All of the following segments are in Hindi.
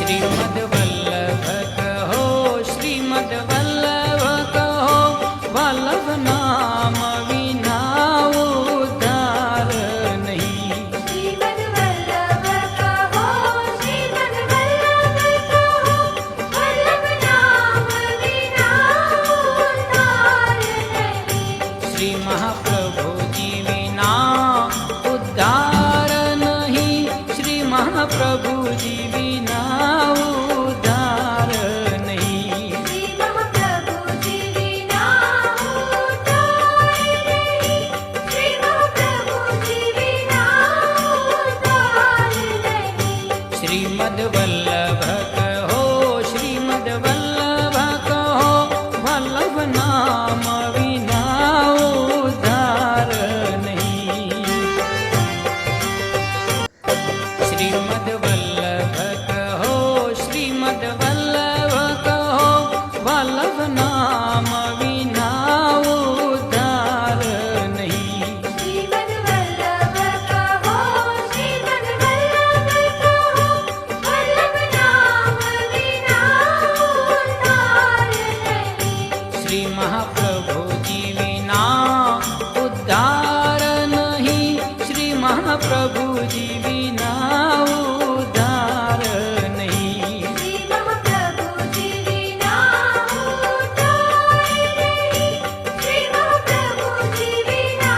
श्रीमद् वल्लभ कहो, श्रीमद् वल्लभ कहो, वल्लभ नाम विना उद्धार नहीं। श्रीमद् वल्लभ कहो, श्रीमद् वल्लभ कहो, वल्लभ नाम विना उद्धार नहीं। श्री महाप्रभु जी विना उद्धार नहीं, श्री महाप्रभु जी विना उद्धार नहीं। श्री महाप्रभु जी विना उद्धार नहीं। श्री महाप्रभु जी विना उद्धार नहीं। श्रीमद् वल्लभ कहो, श्रीमद् वल्लभ कहो, वल्लभ नाम विना उद्धार नहीं। श्रीमद् वल्लभ कहो, श्रीमद् वल्लभ कहो, वल्लभ नाम विना उद्धार नहीं। श्रीमद् वल्लभ कहो, श्रीमद् वल्लभ कहो, वल्लभ नाम विना उद्धार नहीं। श्री महाप्रभु जी विना उद्धार नहीं, श्री महाप्रभु जी विना उद्धार नहीं। श्री महाप्रभु जी विना उद्धार नहीं। श्री महाप्रभु जी विना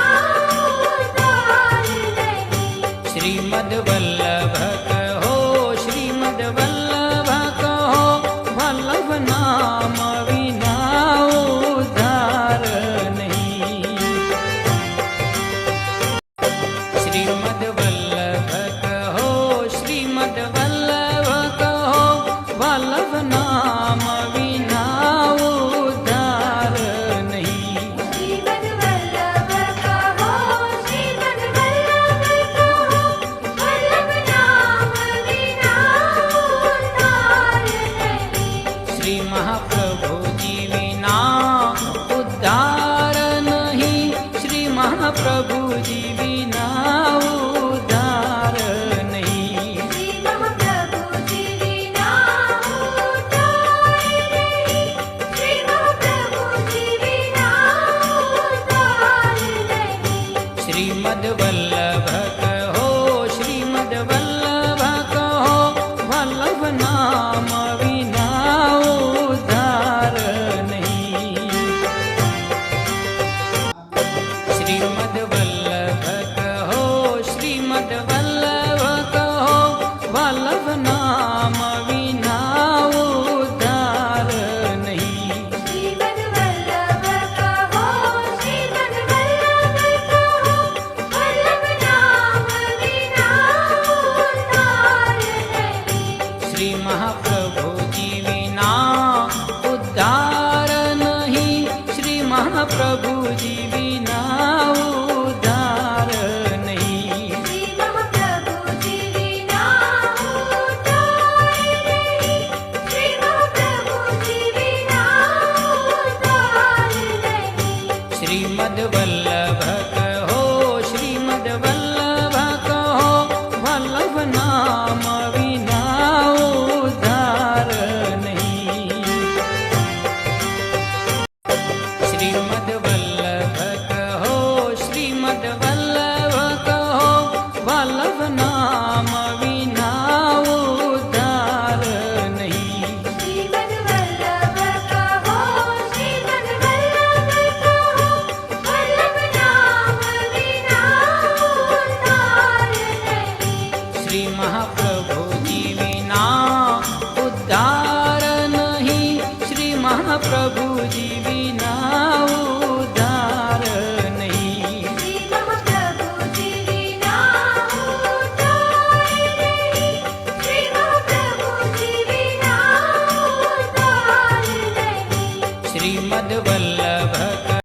उद्धार नहीं। श्रीमद् वल्लभ कहो, श्रीमद् वल्लभ कहो, वल्लभ नाम विना उद्धार नहीं। श्रीमद् वल्लभ कहो, श्रीमद् वल्लभ कहो, वल्लभ नाम विना उद्धार नहीं। श्रीमद् वल्लभ कहो, श्रीमद् वल्लभ कहो, वल्लभ नाम विना उद्धार नहीं। श्री महाप्रभु जी विना उद्धार नहीं, श्री महाप्रभु जी विना उद्धार नहीं। श्री महाप्रभु जी विना उद्धार नहीं। श्री महाप्रभु जी विना उद्धार नहीं। श्रीमद् वल्लभ कहो, श्रीमद् वल्लभ कहो, वल्लभ नाम विना उद्धार नहीं। श्रीमद् वल्लभ कहो, श्रीमद् वल्लभ कहो, वल्लभ नाम विना उद्धार नहीं। श्रीमद् वल्लभ कहो, श्रीमद् वल्लभ कहो, वल्लभ नाम विना उद्धार नहीं। श्री महाप्रभु जी विना उद्धार नहीं, श्री महाप्रभु जी विना उद्धार नहीं। श्री महाप्रभु जी विना उद्धार नहीं। श्री महाप्रभु जी विना उद्धार नहीं। श्रीमद् वल्लभ कहो, श्रीमद् वल्लभ कहो, वल्लभ नाम विना उद्धार नहीं। श्रीमद् वल्लभ कहो, श्रीमद् वल्लभ कहो, वल्लभ नाम विना उद्धार नहीं। श्रीमद् वल्लभ कहो, श्रीमद् वल्लभ कहो, वल्लभ नाम विना उद्धार नहीं। श्री महाप्रभु जी विना उद्धार नहीं, श्री महाप्रभु